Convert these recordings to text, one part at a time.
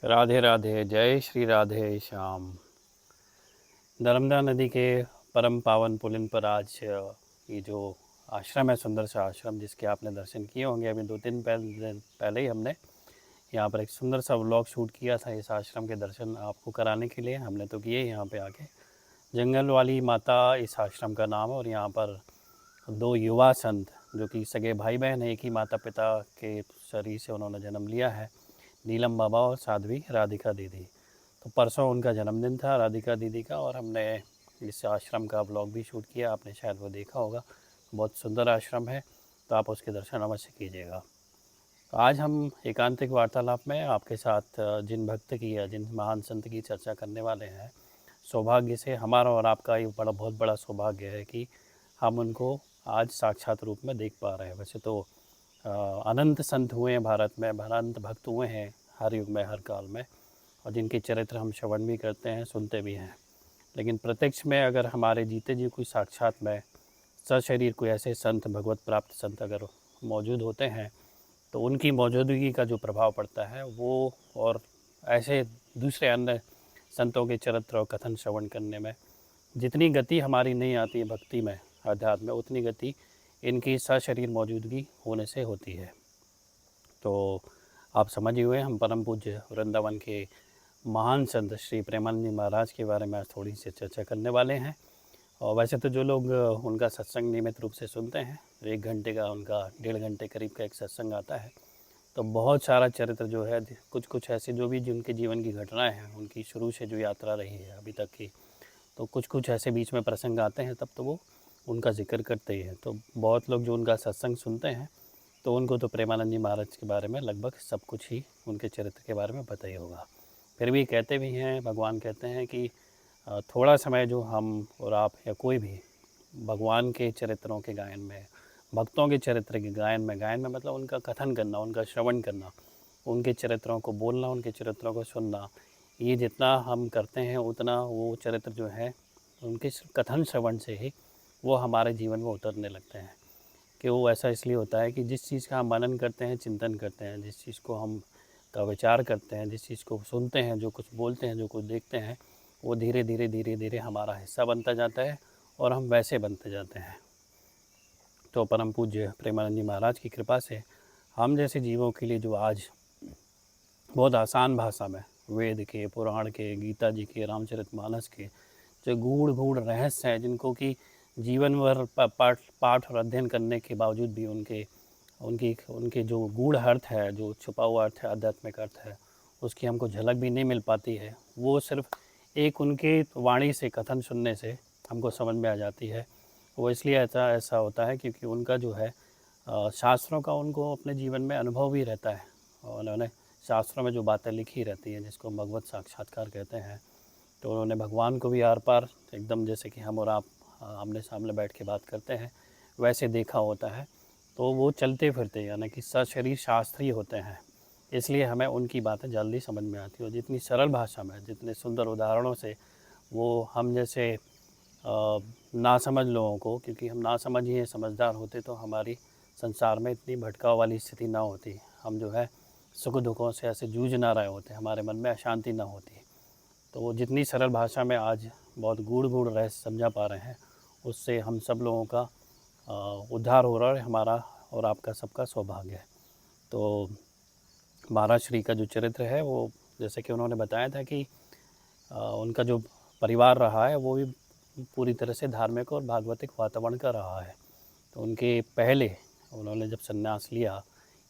राधे राधे, जय श्री राधे श्याम। नर्मदा नदी के परम पावन पुलिन पर आज ये जो आश्रम है, सुंदर सा आश्रम जिसके आपने दर्शन किए होंगे। अभी 2-3 दिन पहले ही हमने यहाँ पर एक सुंदर सा व्लॉग शूट किया था। इस आश्रम के दर्शन आपको कराने के लिए हमने तो किए यहाँ पे आके। जंगल वाली माता इस आश्रम का नाम है। और यहाँ पर 2 युवा संत जो कि सगे भाई बहन हैं, एक ही माता पिता के शरीर से उन्होंने जन्म लिया है, नीलम बाबा और साध्वी राधिका दीदी। तो परसों उनका जन्मदिन था, राधिका दीदी का, और हमने इस आश्रम का व्लॉग भी शूट किया। आपने शायद वो देखा होगा। बहुत सुंदर आश्रम है, तो आप उसके दर्शन अवश्य कीजिएगा। तो आज हम एकांतिक वार्तालाप में आपके साथ जिन भक्त की या जिन महान संत की चर्चा करने वाले हैं, सौभाग्य से हमारा और आपका ये बहुत बड़ा सौभाग्य है कि हम उनको आज साक्षात रूप में देख पा रहे हैं। वैसे तो अनंत संत हुए हैं भारत में, अनंत भक्त हुए हैं हर युग में, हर काल में, और जिनके चरित्र हम श्रवण भी करते हैं, सुनते भी हैं। लेकिन प्रत्यक्ष में अगर हमारे जीते जी कोई साक्षात में सशरीर कोई ऐसे संत, भगवत प्राप्त संत अगर मौजूद होते हैं, तो उनकी मौजूदगी का जो प्रभाव पड़ता है वो, और ऐसे दूसरे अन्य संतों के चरित्र और कथन श्रवण करने में जितनी गति हमारी नहीं आती है भक्ति में, अध्यात्म में, उतनी गति इनकी सशरीर मौजूदगी होने से होती है। तो आप समझ ही हुए, हम परम पूज्य वृंदावन के महान संत श्री प्रेमानंद जी महाराज के बारे में आज थोड़ी सी चर्चा करने वाले हैं। और वैसे तो जो लोग उनका सत्संग नियमित रूप से सुनते हैं, 1 घंटे का उनका 1.5 घंटे करीब का एक सत्संग आता है, तो बहुत सारा चरित्र जो है, कुछ ऐसे जो भी जिनके जीवन की घटनाएं हैं, उनकी शुरू से जो यात्रा रही है अभी तक की, तो कुछ ऐसे बीच में प्रसंग आते हैं, तब तो वो उनका जिक्र करते ही हैं। तो बहुत लोग जो उनका सत्संग सुनते हैं, तो उनको तो प्रेमानंद जी महाराज के बारे में लगभग सब कुछ ही, उनके चरित्र के बारे में पता ही होगा। फिर भी कहते भी हैं, भगवान कहते हैं कि थोड़ा समय जो हम और आप या कोई भी भगवान के चरित्रों के गायन में, भक्तों के चरित्र के गायन में मतलब उनका कथन करना, उनका श्रवण करना, उनके चरित्रों को बोलना, उनके चरित्रों को सुनना, ये जितना हम करते हैं उतना वो चरित्र जो है उनके कथन श्रवण से ही वो हमारे जीवन में उतरने लगते हैं। कि वो ऐसा इसलिए होता है कि जिस चीज़ का हम मनन करते हैं, चिंतन करते हैं, जिस चीज़ को हम का विचार करते हैं, जिस चीज़ को सुनते हैं, जो कुछ बोलते हैं, जो कुछ देखते हैं, वो धीरे धीरे हमारा हिस्सा बनता जाता है और हम वैसे बनते जाते हैं। तो परम पूज्य प्रेमानंद जी महाराज की कृपा से हम जैसे जीवों के लिए जो आज बहुत आसान भाषा में वेद के, पुराण के, गीता जी के, रामचरितमानस के जो गूढ़ रहस्य हैं, जिनको कि जीवन भर पाठ और अध्ययन करने के बावजूद भी उनके जो गूढ़ अर्थ है, जो छुपा हुआ अर्थ है, आध्यात्मिक अर्थ है, उसकी हमको झलक भी नहीं मिल पाती है। वो सिर्फ एक उनके वाणी से, कथन सुनने से हमको समझ में आ जाती है। वो इसलिए ऐसा होता है क्योंकि उनका जो है शास्त्रों का उनको अपने जीवन में अनुभव भी रहता है। और उन्होंने शास्त्रों में जो बातें लिखी रहती हैं, जिसको भगवत साक्षात्कार कहते हैं, तो उन्होंने भगवान को भी आर पार एकदम जैसे कि हम और आप आमने सामने बैठ के बात करते हैं वैसे देखा होता है। तो वो चलते फिरते यानी कि सशरीर शास्त्रीय होते हैं, इसलिए हमें उनकी बातें जल्दी समझ में आती है। और जितनी सरल भाषा में, जितने सुंदर उदाहरणों से वो हम जैसे नासमझ लोगों को, क्योंकि हम नासमझ ही हैं, समझदार होते तो हमारी संसार में इतनी भटकाव वाली स्थिति ना होती, हम जो है सुख दुखों से ऐसे जूझ ना रहे होते, हमारे मन में अशांति ना होती। तो वो जितनी सरल भाषा में आज बहुत गूढ़ रहस्य समझा पा रहे हैं, उससे हम सब लोगों का उद्धार हो रहा है, हमारा और आपका सबका सौभाग्य है। तो महाराज श्री का जो चरित्र है, वो जैसे कि उन्होंने बताया था कि उनका जो परिवार रहा है वो भी पूरी तरह से धार्मिक और भागवतिक वातावरण का रहा है। तो उनके पहले उन्होंने जब संन्यास लिया,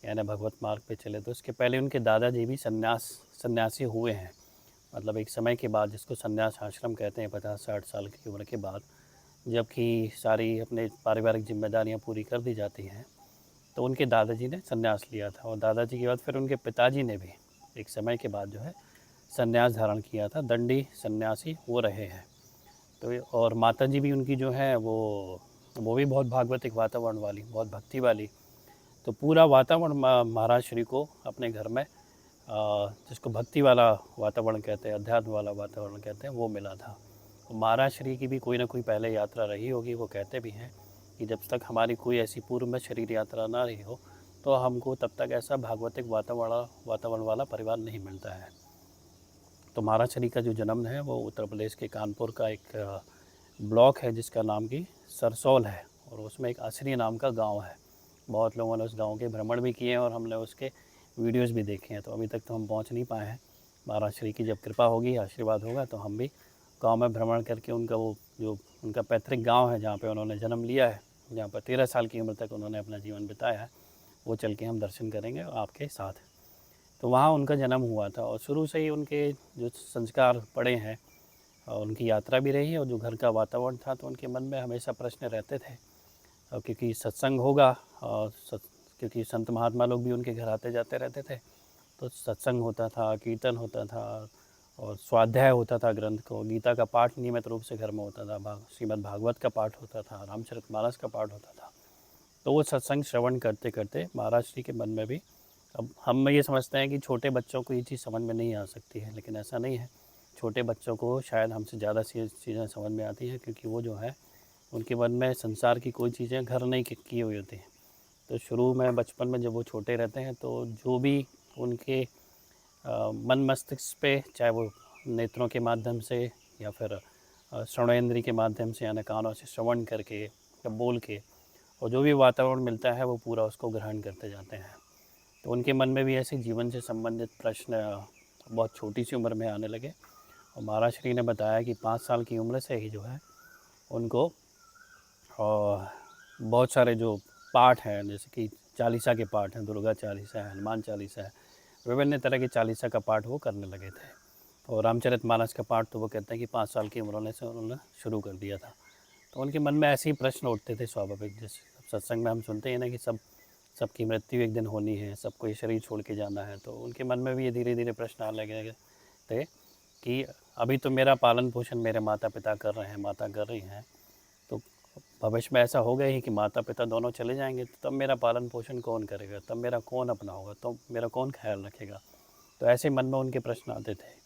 यानी भगवत मार्ग पे चले, तो उसके पहले उनके दादाजी भी सन्यासी हुए हैं। मतलब एक समय के बाद, जिसको संन्यास आश्रम कहते हैं, 50-60 साल की उम्र के बाद, जबकि सारी अपने पारिवारिक जिम्मेदारियां पूरी कर दी जाती हैं, तो उनके दादाजी ने संन्यास लिया था। और दादाजी के बाद फिर उनके पिताजी ने भी एक समय के बाद जो है संन्यास धारण किया था, दंडी सन्यासी वो रहे हैं। तो और माताजी भी उनकी जो है वो भी बहुत भागवतिक वातावरण वाली, बहुत भक्ति वाली। तो पूरा वातावरण महाराज श्री को अपने घर में जिसको भक्ति वाला वातावरण कहते हैं, अध्यात्म वाला वातावरण कहते हैं, वो मिला था। तो महाराज श्री की भी कोई ना कोई पहले यात्रा रही होगी। वो कहते भी हैं कि जब तक हमारी कोई ऐसी पूर्व में शरीर यात्रा ना रही हो, तो हमको तब तक ऐसा भागवतिक वातावरण वाला परिवार नहीं मिलता है। तो महाराज श्री का जो जन्म है वो उत्तर प्रदेश के कानपुर का एक ब्लॉक है जिसका नाम कि सरसौल है, और उसमें एक आसरी नाम का गांव है। बहुत लोगों ने उस गांव के भ्रमण भी किए हैं और हमने उसके वीडियोस भी देखे हैं। तो अभी तक तो हम पहुंच नहीं पाए हैं। महाराज श्री की जब कृपा होगी, आशीर्वाद होगा, तो हम भी गांव में भ्रमण करके उनका वो जो उनका पैतृक गांव है जहाँ पे उन्होंने जन्म लिया है, जहाँ पर 13 साल की उम्र तक उन्होंने अपना जीवन बिताया है, वो चल के हम दर्शन करेंगे आपके साथ। तो वहाँ उनका जन्म हुआ था और शुरू से ही उनके जो संस्कार पड़े हैं और उनकी यात्रा भी रही है और जो घर का वातावरण था, तो उनके मन में हमेशा प्रश्न रहते थे। और क्योंकि सत्संग होगा और क्योंकि संत महात्मा लोग भी उनके घर आते जाते रहते थे, तो सत्संग होता था, कीर्तन होता था और स्वाध्याय होता था ग्रंथ को। गीता का पाठ नियमित रूप से घर में होता था, श्रीमद् भागवत का पाठ होता था, रामचरितमानस का पाठ होता था। तो वो सत्संग श्रवण करते करते महाराज श्री के मन में भी, अब हम ये समझते हैं कि छोटे बच्चों को ये चीज़ समझ में नहीं आ सकती है, लेकिन ऐसा नहीं है। छोटे बच्चों को शायद हमसे ज़्यादा चीज़ें समझ में आती हैं, क्योंकि वो जो है उनके मन में संसार की कोई चीज़ें घर नहीं की हुई होती हैं। तो शुरू में बचपन में जब वो छोटे रहते हैं, तो जो भी उनके मन मस्तिष्क पे, चाहे वो नेत्रों के माध्यम से या फिर श्रवणेंद्रिय के माध्यम से, यानी कानों से श्रवण करके या बोल के, और जो भी वातावरण मिलता है वो पूरा उसको ग्रहण करते जाते हैं। तो उनके मन में भी ऐसे जीवन से संबंधित प्रश्न बहुत छोटी सी उम्र में आने लगे। और महाराज श्री ने बताया कि 5 साल की उम्र से ही जो है उनको बहुत सारे जो पाठ हैं, जैसे कि चालीसा के पाठ हैं, दुर्गा चालीसा है, हनुमान चालीसा है, विभिन्न तरह के चालीसा का पाठ वो करने लगे थे। और रामचरितमानस का पाठ तो वो कहते हैं कि 5 साल की उम्र से उन्होंने शुरू कर दिया था। तो उनके मन में ऐसे ही प्रश्न उठते थे स्वाभाविक। जैसे सत्संग में हम सुनते हैं ना कि सबकी मृत्यु एक दिन होनी है, सबको ये शरीर छोड़ के जाना है। तो उनके मन में भी ये धीरे धीरे प्रश्न आने लगे थे कि अभी तो मेरा पालन पोषण मेरे माता पिता कर रहे हैं, माता कर रही हैं, तो भविष्य में ऐसा हो गया ही कि माता पिता दोनों चले जाएंगे, तो तब मेरा पालन पोषण कौन करेगा, तब मेरा कौन अपना होगा, तो मेरा कौन ख्याल रखेगा। तो ऐसे मन में उनके प्रश्न आते थे।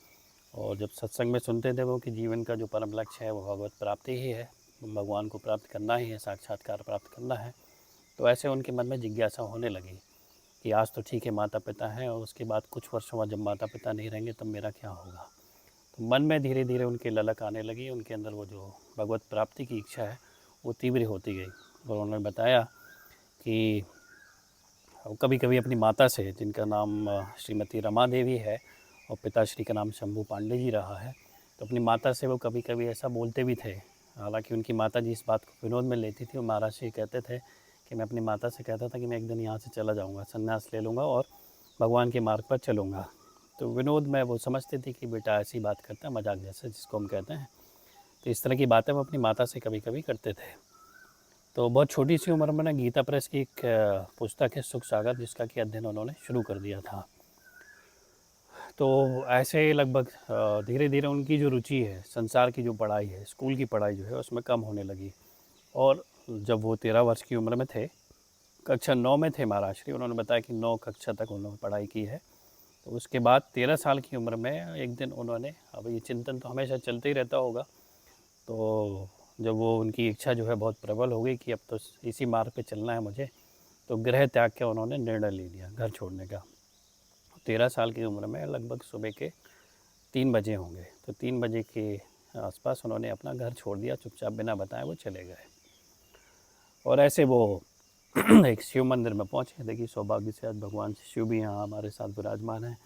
और जब सत्संग में सुनते थे वो कि जीवन का जो परम लक्ष्य है वो भगवत प्राप्ति ही है, भगवान को प्राप्त करना ही है, साक्षात्कार प्राप्त करना है, तो ऐसे उनके मन में जिज्ञासा होने लगी कि आज तो ठीक है माता पिता हैं, और उसके बाद कुछ वर्षों बाद जब माता पिता नहीं रहेंगे तब मेरा क्या होगा। तो मन में धीरे धीरे उनके ललक आने लगी, उनके अंदर वो जो भगवत प्राप्ति की इच्छा है वो तीव्र होती गई। और उन्होंने बताया कि कभी कभी अपनी माता से, जिनका नाम श्रीमती रमा देवी है और पिताश्री का नाम शंभू पांडे जी रहा है, तो अपनी माता से वो कभी कभी ऐसा बोलते भी थे। हालांकि उनकी माता जी इस बात को विनोद में लेती थी। वो महाराज श्री कहते थे कि मैं अपनी माता से कहता था कि मैं एक दिन यहाँ से चला जाऊँगा, संन्यास ले लूँगा और भगवान के मार्ग पर चलूँगा। तो विनोद में वो समझती थी कि बेटा ऐसी बात करता है, मजाक जैसे जिसको हम कहते हैं। तो इस तरह की बातें वो अपनी माता से कभी कभी करते थे। तो बहुत छोटी सी उम्र में ना गीता प्रेस की एक पुस्तक है सुख सागर, जिसका कि अध्ययन उन्होंने शुरू कर दिया था। तो ऐसे लगभग धीरे धीरे उनकी जो रुचि है, संसार की जो पढ़ाई है, स्कूल की पढ़ाई जो है उसमें कम होने लगी। और जब वो 13 वर्ष की उम्र में थे, कक्षा 9 में थे महाराज श्री, उन्होंने बताया कि 9 कक्षा तक उन्होंने पढ़ाई की है। तो उसके बाद 13 साल की उम्र में एक दिन उन्होंने, अब ये चिंतन तो हमेशा चलते ही रहता होगा, तो जब वो उनकी इच्छा जो है बहुत प्रबल हो गई कि अब तो इसी मार्ग पे चलना है मुझे, तो गृह त्याग के उन्होंने निर्णय ले लिया घर छोड़ने का। 13 साल की उम्र में लगभग सुबह के 3 बजे होंगे, तो 3 बजे के आसपास उन्होंने अपना घर छोड़ दिया, चुपचाप बिना बताए वो चले गए। और ऐसे वो एक शिव मंदिर में पहुँचे। देखिए सौभाग्य से आज भगवान शिव भी यहाँ हमारे साथ विराजमान हैं,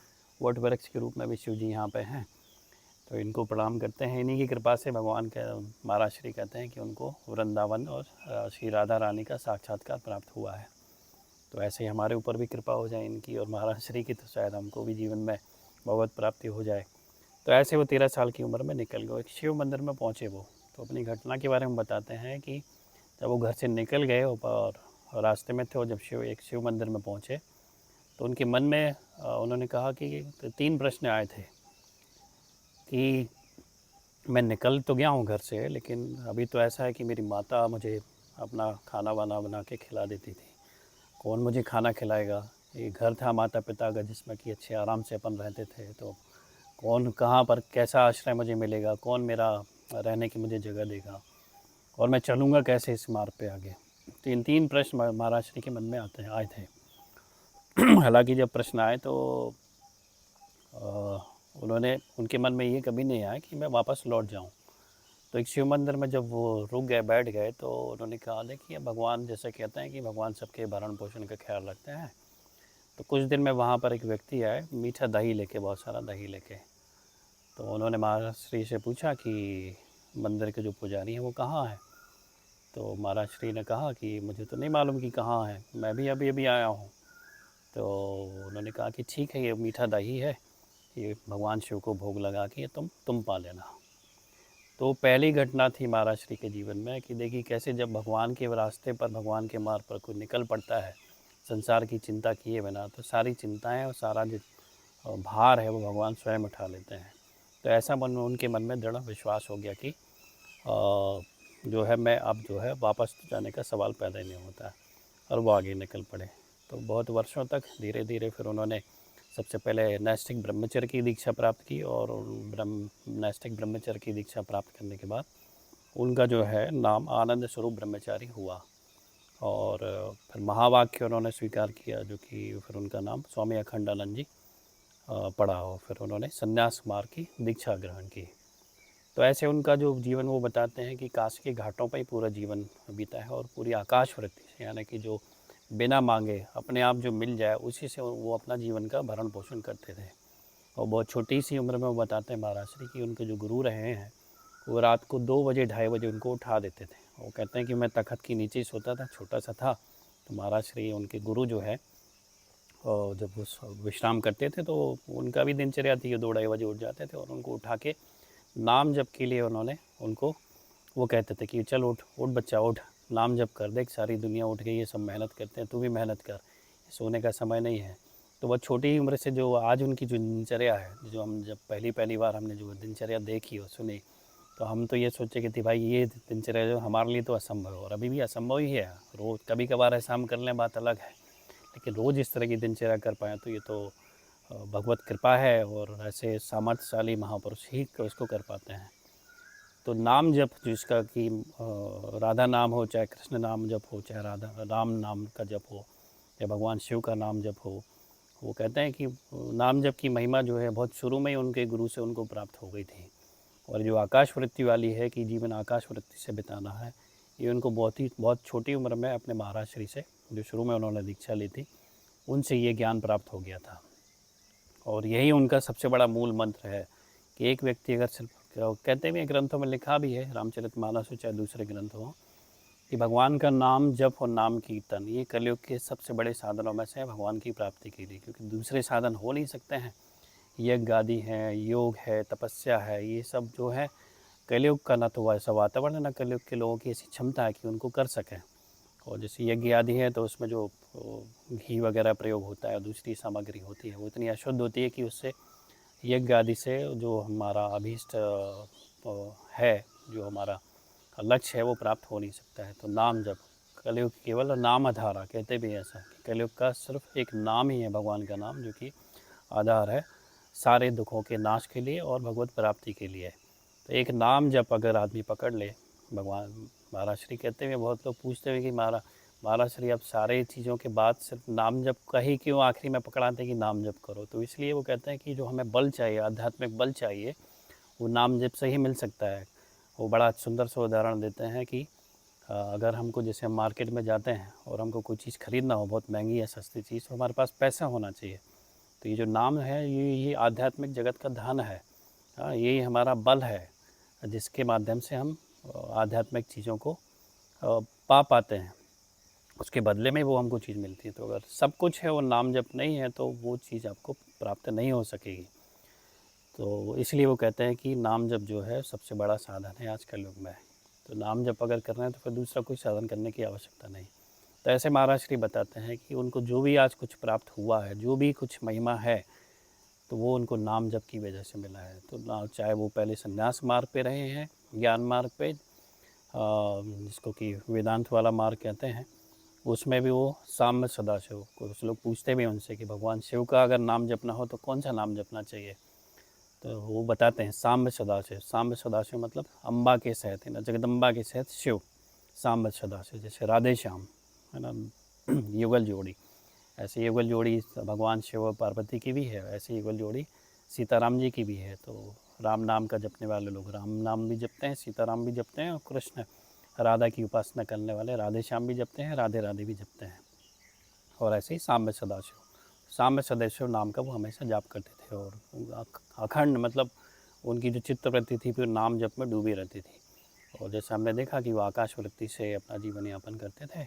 वट वृक्ष के रूप में भी शिव जी यहाँ पे हैं। तो इनको प्रणाम करते हैं। इन्हीं की कृपा से भगवान के महाराज श्री कहते हैं कि उनको वृंदावन और श्री राधा रानी का साक्षात्कार प्राप्त हुआ है। तो ऐसे ही हमारे ऊपर भी कृपा हो जाए इनकी और महाराज श्री की, तो शायद हमको भी जीवन में भगवत प्राप्ति हो जाए। तो ऐसे वो 13 साल की उम्र में निकल गए, एक शिव मंदिर में पहुँचे वो। तो अपनी घटना के बारे में बताते हैं कि जब वो घर से निकल गए और रास्ते में थे, और जब एक शिव मंदिर में पहुँचे, तो उनके मन में उन्होंने कहा कि 3 प्रश्न आए थे कि मैं निकल तो गया हूँ घर से, लेकिन अभी तो ऐसा है कि मेरी माता मुझे अपना खाना वाना बना के खिला देती थी, कौन मुझे खाना खिलाएगा। ये घर था माता पिता का जिसमें कि अच्छे आराम से अपन रहते थे, तो कौन कहाँ पर कैसा आश्रय मुझे मिलेगा, कौन मेरा रहने की मुझे जगह देगा, और मैं चलूँगा कैसे इस मार्ग पे आगे। तो इन 3 प्रश्न महाराज श्री के मन में आए थे। हालांकि जब प्रश्न आए तो उनके मन में ये कभी नहीं आया कि मैं वापस लौट जाऊँ। तो एक शिव मंदिर में जब वो रुक गए, बैठ गए, तो उन्होंने कहा देखिए भगवान जैसे कहते हैं कि भगवान सबके भरण पोषण का ख्याल रखते हैं। तो कुछ दिन में वहाँ पर एक व्यक्ति आए मीठा दही लेके, बहुत सारा दही लेके। तो उन्होंने महाराज श्री से पूछा कि मंदिर के जो पुजारी हैं वो कहाँ हैं। तो महाराज श्री ने कहा कि मुझे तो नहीं मालूम कि कहाँ है, मैं भी अभी अभी आया हूँ। तो उन्होंने कहा कि ठीक है, ये मीठा दही है, ये भगवान शिव को भोग लगा के ये तुम पा लेना। तो पहली घटना थी महाराज श्री के जीवन में कि देखिए कैसे जब भगवान के रास्ते पर, भगवान के मार्ग पर कोई निकल पड़ता है संसार की चिंता किए बिना, तो सारी चिंताएं और सारा जो भार है वो भगवान स्वयं उठा लेते हैं। तो ऐसा उनके मन में दृढ़ विश्वास हो गया कि जो है मैं अब जो है वापस जाने का सवाल पैदा ही नहीं होता है, और वो आगे निकल पड़े। तो बहुत वर्षों तक धीरे धीरे फिर उन्होंने सबसे पहले नैष्ठिक ब्रह्मचर्य की दीक्षा प्राप्त की, और नैष्ठिक ब्रह्मचर्य की दीक्षा प्राप्त करने के बाद उनका जो है नाम आनंद स्वरूप ब्रह्मचारी हुआ। और फिर महावाक्य उन्होंने स्वीकार किया, जो कि फिर उनका नाम स्वामी अखंडानंद जी पड़ा, और फिर उन्होंने संन्यास मार्ग की दीक्षा ग्रहण की। तो ऐसे उनका जो जीवन वो बताते हैं कि काशी के घाटों पर ही पूरा जीवन बीता है, और पूरी आकाश वृत्ति से, यानी कि जो बिना मांगे अपने आप जो मिल जाए उसी से वो अपना जीवन का भरण पोषण करते थे। और बहुत छोटी सी उम्र में वो बताते हैं महाराज श्री कि उनके जो गुरु रहे हैं वो रात को 2 बजे 2:30 बजे उनको उठा देते थे। वो कहते हैं कि मैं तख़्त के नीचे ही सोता था, छोटा सा था। तो महाराज श्री उनके गुरु जो है, और जब वो विश्राम करते थे तो उनका भी दिनचर्या थी, 2-2:30 बजे उठ जाते थे, और उनको उठा के नाम जप के लिए उन्होंने उनको वो कहते थे कि चल उठ उठ बच्चा उठ, नाम जप कर, देख सारी दुनिया उठ गई, ये सब मेहनत करते हैं, तू भी मेहनत कर, सोने का समय नहीं है। तो वह छोटी ही उम्र से जो आज उनकी जो दिनचर्या है, जो हम जब पहली बार हमने जो दिनचर्या देखी और सुनी, तो हम तो ये सोचे कि थी भाई ये दिनचर्या जो हमारे लिए तो असंभव है, और अभी भी असंभव ही है। रोज़ कभी कभार ऐसा हम कर लें बात अलग है, लेकिन रोज़ इस तरह की दिनचर्या कर पाएँ तो ये तो भगवत कृपा है, और ऐसे सामर्थ्यशाली महापुरुष ही इसको कर पाते हैं। तो नाम जप जिसका कि राधा नाम हो, चाहे कृष्ण नाम जप हो, चाहे राधा राम नाम का जप हो, या भगवान शिव का नाम जप हो, वो कहते हैं कि नाम जप की महिमा जो है बहुत शुरू में ही उनके गुरु से उनको प्राप्त हो गई थी। और जो आकाश वृत्ति वाली है कि जीवन आकाश वृत्ति से बिताना है, ये उनको बहुत छोटी उम्र में अपने महाराज श्री से, जो शुरू में उन्होंने दीक्षा ली थी, उनसे ये ज्ञान प्राप्त हो गया था। और यही उनका सबसे बड़ा मूल मंत्र है कि एक व्यक्ति अगर सिर्फ, कहते भी ग्रंथों में लिखा भी है, रामचरितमानस हो चाहे दूसरे ग्रंथ हो, कि भगवान का नाम जप और नाम कीर्तन ये कलयुग के सबसे बड़े साधनों में से है भगवान की प्राप्ति के लिए, क्योंकि दूसरे साधन हो नहीं सकते हैं। यज्ञ आदि हैं, योग है, तपस्या है, ये सब जो है कलयुग का न तो वैसा वातावरण है, न कलयुग के लोगों की ऐसी क्षमता है कि उनको कर सकें। और जैसे यज्ञ आदि है तो उसमें जो घी वगैरह प्रयोग होता है, दूसरी सामग्री होती है, वो इतनी अशुद्ध होती है कि उससे यज्ञ आदि से जो हमारा अभीष्ट है, जो हमारा लक्ष्य है, वो प्राप्त हो नहीं सकता है। तो नाम जप, कलयुग केवल नाम आधारा, कहते भी ऐसा कि कलयुग का सिर्फ एक नाम ही है भगवान का नाम, जो कि आधार है सारे दुखों के नाश के लिए और भगवत प्राप्ति के लिए। तो एक नाम जप अगर आदमी पकड़ ले, भगवान महाराज श्री कहते हुए, बहुत लोग पूछते हुए कि महाराज श्री अब सारे चीज़ों के बाद सिर्फ नाम जप का ही क्यों आखिरी में पकड़ाते हैं कि नाम जप करो। तो इसलिए वो कहते हैं कि जो हमें बल चाहिए, आध्यात्मिक बल चाहिए, वो नाम जप से ही मिल सकता है। वो बड़ा सुंदर सा उदाहरण देते हैं कि अगर हमको, जैसे हम मार्केट में जाते हैं और हमको कोई चीज़ ख़रीदना हो, बहुत महंगी या सस्ती चीज़, तो हमारे पास पैसा होना चाहिए। तो ये जो नाम है, ये आध्यात्मिक जगत का धन है, यही हमारा बल है, जिसके माध्यम से हम आध्यात्मिक चीज़ों को पा पाते हैं। उसके बदले में वो हमको चीज़ मिलती है। तो अगर सब कुछ है और नाम जप नहीं है तो वो चीज़ आपको प्राप्त नहीं हो सकेगी। तो इसलिए वो कहते हैं कि नाम जप जो है सबसे बड़ा साधन है आज के युग में। तो नाम जप अगर करना है तो फिर दूसरा कोई साधन करने की आवश्यकता नहीं। तो ऐसे महाराज श्री बताते हैं कि उनको जो भी आज कुछ प्राप्त हुआ है, जो भी कुछ महिमा है, तो वो उनको नाम जप की वजह से मिला है। तो चाहे वो पहले संन्यास मार्ग पे रहे हैं, ज्ञान मार्ग पे, जिसको कि वेदांत वाला मार्ग कहते हैं, उसमें भी वो साम्य सदाशिव, कुछ लोग पूछते भी उनसे कि भगवान शिव का अगर नाम जपना हो तो कौन सा नाम जपना चाहिए। तो वो बताते हैं साम्य सदाशिव। साम्य सदाशिव मतलब अम्बा के सहित, है ना, जगदम्बा के सहित शिव, साम्य सदाशिव। जैसे राधे श्याम, है ना, युगल जोड़ी, ऐसे युगल जोड़ी भगवान शिव और पार्वती की भी है, ऐसी युगल जोड़ी सीताराम जी की भी है। तो राम नाम का जपने वाले लोग राम नाम भी जपते हैं, सीताराम भी जपते हैं, और कृष्ण राधा की उपासना करने वाले राधे श्याम भी जपते हैं, राधे राधे भी जपते हैं। और ऐसे ही साम्य सदाशिव, साम्य सदाशिव नाम का वो हमेशा जाप करते थे, और अखंड मतलब उनकी जो चित्तवृत्ति थी फिर नाम जप में डूबी रहती थी। और जैसे हमने देखा कि वो आकाश वृत्ति से अपना जीवन यापन करते थे।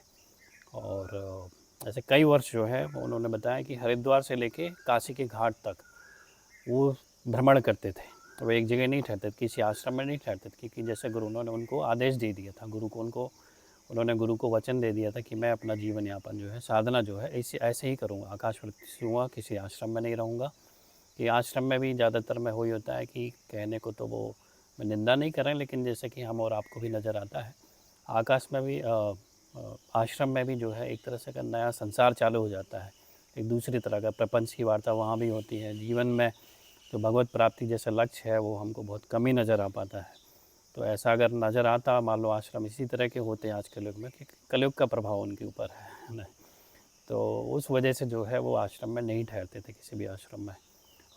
और ऐसे कई वर्ष जो है उन्होंने बताया कि हरिद्वार से लेके काशी के घाट तक वो भ्रमण करते थे। तो वो एक जगह नहीं ठहरते थे, किसी आश्रम में नहीं ठहरते थे, क्योंकि जैसे गुरु उन्होंने उनको आदेश दे दिया था, उन्होंने गुरु को वचन दे दिया था कि मैं अपना जीवन यापन जो है, साधना जो है ऐसे ही करूँगा, आकाश वृत्ति से रहूँगा, किसी आश्रम में नहीं रहूँगा। कि आश्रम में भी ज़्यादातर में वही होता है कि कहने को तो वो मैं निंदा नहीं कर रहे, लेकिन जैसे कि हम और आपको भी नज़र आता है, आकाश में भी आश्रम में भी जो है एक तरह से का नया संसार चालू हो जाता है। एक दूसरी तरह का प्रपंच की वार्ता वहाँ भी होती है। जीवन में जो भगवत प्राप्ति जैसा लक्ष्य है वो हमको बहुत कम ही नज़र आ पाता है। तो ऐसा अगर नज़र आता, मान लो आश्रम इसी तरह के होते हैं आज कलयुग में, कि कलयुग का प्रभाव उनके ऊपर है ना, तो उस वजह से जो है वो आश्रम में नहीं ठहरते थे, किसी भी आश्रम में,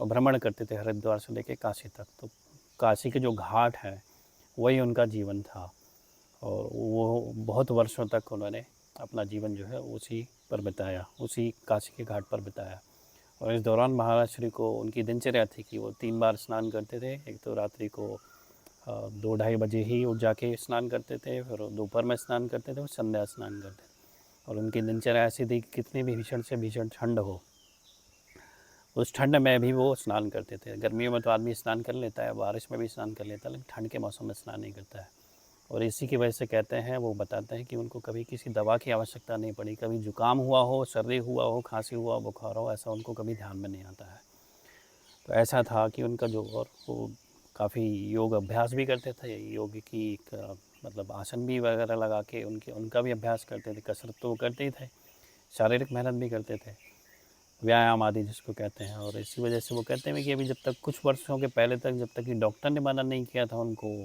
और भ्रमण करते थे हरिद्वार से लेकर काशी तक। तो काशी के जो घाट हैं वही उनका जीवन था, और वो बहुत वर्षों तक उन्होंने अपना जीवन जो है उसी पर बिताया, उसी काशी के घाट पर बिताया। और इस दौरान महाराज श्री को उनकी दिनचर्या थी कि वो 3 बार स्नान करते थे। एक तो रात्रि को 2-2:30 बजे ही उठ जाके स्नान करते थे, फिर दोपहर में स्नान करते थे, और संध्या स्नान करते थे। और उनकी दिनचर्या ऐसी थी कि कितनी भी भीषण से भीषण ठंड हो, उस ठंड में भी वो स्नान करते थे। गर्मियों में तो आदमी स्नान कर लेता है, बारिश में भी स्नान कर लेता है, लेकिन ठंड के मौसम में स्नान नहीं करता है। और इसी की वजह से कहते हैं, वो बताते हैं कि उनको कभी किसी दवा की आवश्यकता नहीं पड़ी। कभी जुकाम हुआ हो, सर्दी हुआ हो, खांसी हुआ, बुखार हो, ऐसा उनको कभी ध्यान में नहीं आता है। तो ऐसा था कि उनका जो, और वो काफ़ी योग अभ्यास भी करते थे, योग की मतलब आसन भी वगैरह लगा के उनका भी अभ्यास करते थे। कसरत तो वो करते ही थे, शारीरिक मेहनत भी करते थे, व्यायाम आदि जिसको कहते हैं। और इसी वजह से वो कहते हैं कि अभी जब तक कुछ वर्षों के पहले तक, जब तक कि डॉक्टर ने मना नहीं किया था उनको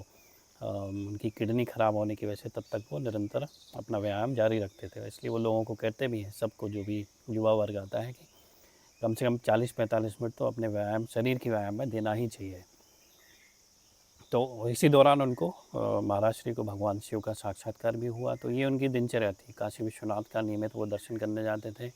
उनकी किडनी ख़राब होने की वजह से, तब तक वो निरंतर अपना व्यायाम जारी रखते थे। इसलिए वो लोगों को कहते भी हैं, सबको, जो भी युवा वर्ग आता है, कि कम से कम 40-45 मिनट तो अपने व्यायाम, शरीर के व्यायाम में देना ही चाहिए। तो इसी दौरान उनको महाराज श्री को भगवान शिव का साक्षात्कार भी हुआ। तो ये उनकी दिनचर्या थी। काशी विश्वनाथ का नियमित वो दर्शन करने जाते थे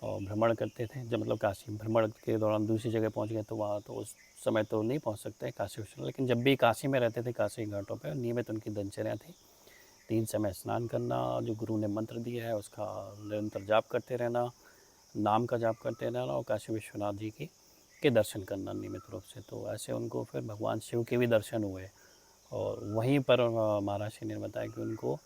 और भ्रमण करते थे। जब मतलब काशी भ्रमण के दौरान दूसरी जगह पहुंच गए तो वहाँ तो उस समय तो नहीं पहुंच सकते काशी विश्वनाथ, लेकिन जब भी काशी में रहते थे, काशी घाटों पे नियमित उनकी दिनचर्या थी। 3 समय स्नान करना, जो गुरु ने मंत्र दिया है उसका निरंतर जाप करते रहना, नाम का जाप करते रहना, और काशी विश्वनाथ जी के दर्शन करना नियमित रूप से। तो ऐसे उनको फिर भगवान शिव के भी दर्शन हुए। और वहीं पर महाराज श्री ने बताया कि उनको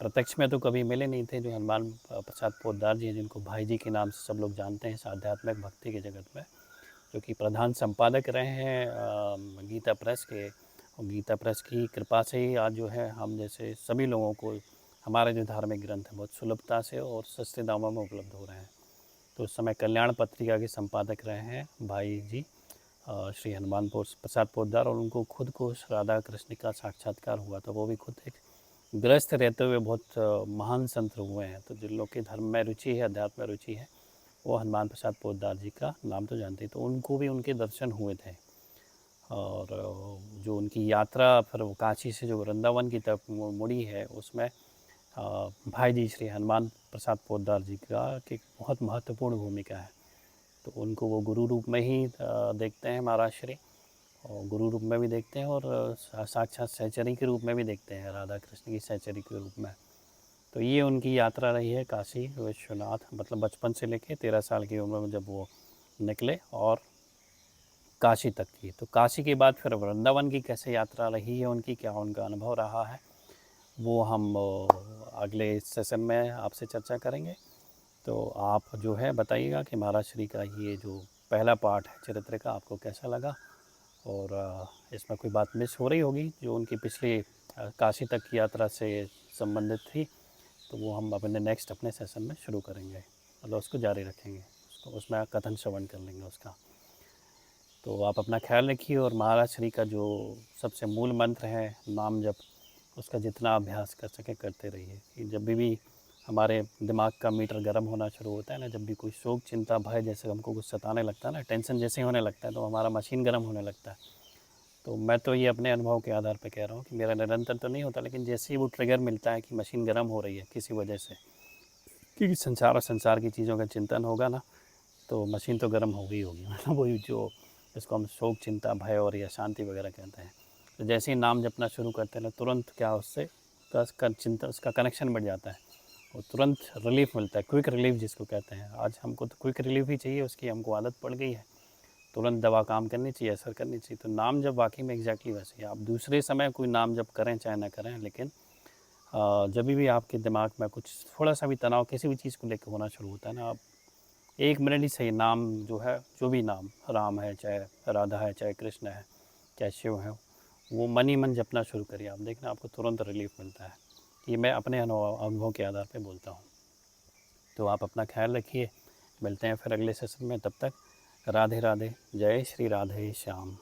प्रत्यक्ष में तो कभी मिले नहीं थे, जो हनुमान प्रसाद पोद्दार जी हैं, जिनको भाई जी के नाम से सब लोग जानते हैं इस आध्यात्मिक भक्ति के जगत में, जो कि प्रधान संपादक रहे हैं गीता प्रेस के। और गीता प्रेस की कृपा से ही आज जो है हम जैसे सभी लोगों को हमारे जो धार्मिक ग्रंथ हैं बहुत सुलभता से और सस्ते दामों में उपलब्ध हो रहे हैं। तो उस समय कल्याण पत्रिका के संपादक रहे हैं भाई जी श्री हनुमान प्रसाद पोद्दार, और उनको खुद को राधा कृष्ण का साक्षात्कार हुआ। तो वो भी खुद एक गृहस्थ रहते हुए बहुत महान संत हुए हैं। तो जिन लोग की धर्म में रुचि है, अध्यात्म में रुचि है, वो हनुमान प्रसाद पोद्दार जी का नाम तो जानते हैं। तो उनको भी उनके दर्शन हुए थे। और जो उनकी यात्रा फिर वो काशी से जो वृंदावन की तरफ मुड़ी है, उसमें भाई जी श्री हनुमान प्रसाद पोद्दार जी का की बहुत महत्वपूर्ण भूमिका है। तो उनको वो गुरु रूप में ही देखते हैं महाराज श्री, और गुरु रूप में भी देखते हैं, और साक्षात सहचरी के रूप में भी देखते हैं, राधा कृष्ण की सहचरी के रूप में। तो ये उनकी यात्रा रही है काशी विश्वनाथ, मतलब बचपन से लेके 13 साल की उम्र में जब वो निकले और काशी तक की। तो काशी के बाद फिर वृंदावन की कैसे यात्रा रही है उनकी, क्या उनका अनुभव रहा है, वो हम अगले सेशन में आपसे चर्चा करेंगे। तो आप जो है बताइएगा कि महाराज श्री का ये जो पहला पार्ट है चरित्र का आपको कैसा लगा, और इसमें कोई बात मिस हो रही होगी जो उनकी पिछली काशी तक की यात्रा से संबंधित थी, तो वो हम अपने सेशन में शुरू करेंगे, मतलब उसको जारी रखेंगे, उसको उसमें कथन श्रवण कर लेंगे उसका। तो आप अपना ख्याल रखिए, और महाराज श्री का जो सबसे मूल मंत्र है नाम जप, उसका जितना अभ्यास कर सके करते रहिए। कि जब भी हमारे दिमाग का मीटर गर्म होना शुरू होता है ना, जब भी कोई शोक, चिंता, भय जैसे हमको कुछ सताने लगता है ना, टेंशन जैसे होने लगता है, तो हमारा मशीन गर्म होने लगता है। तो मैं तो ये अपने अनुभव के आधार पे कह रहा हूँ कि मेरा निरंतर तो नहीं होता, लेकिन जैसे ही वो ट्रिगर मिलता है कि मशीन गर्म हो रही है किसी वजह से, क्योंकि संसार और संसार की चीज़ों का चिंतन होगा ना, तो मशीन तो गर्म होगी ही होगी। मतलब वही जो जिसको हम शोक, चिंता, भय और या शांति वगैरह कहते हैं, तो जैसे ही नाम जपना शुरू करते हैं ना, तुरंत क्या उससे उसका चिंता, उसका कनेक्शन बढ़ जाता है और तुरंत रिलीफ मिलता है, क्विक रिलीफ जिसको कहते हैं। आज हमको तो क्विक रिलीफ ही चाहिए, उसकी हमको आदत पड़ गई है, तुरंत दवा काम करनी चाहिए, असर करनी चाहिए। तो नाम जब वाकई में एग्जैक्टली वैसे ही, आप दूसरे समय कोई नाम जब करें चाहे ना करें, लेकिन जब भी आपके दिमाग में कुछ थोड़ा सा भी तनाव किसी भी चीज़ को लेकर होना शुरू होता है ना, आप 1 मिनट ही सही नाम जो है, जो भी नाम, राम है, चाहे राधा है, चाहे कृष्ण है, चाहे शिव है, वो मन ही मन जपना शुरू करिए, आप देखना आपको तुरंत रिलीफ मिलता है। ये मैं अपने अनुभव के आधार पे बोलता हूँ। तो आप अपना ख्याल रखिए, मिलते हैं फिर अगले सेशन में, तब तक राधे राधे, जय श्री राधे श्याम।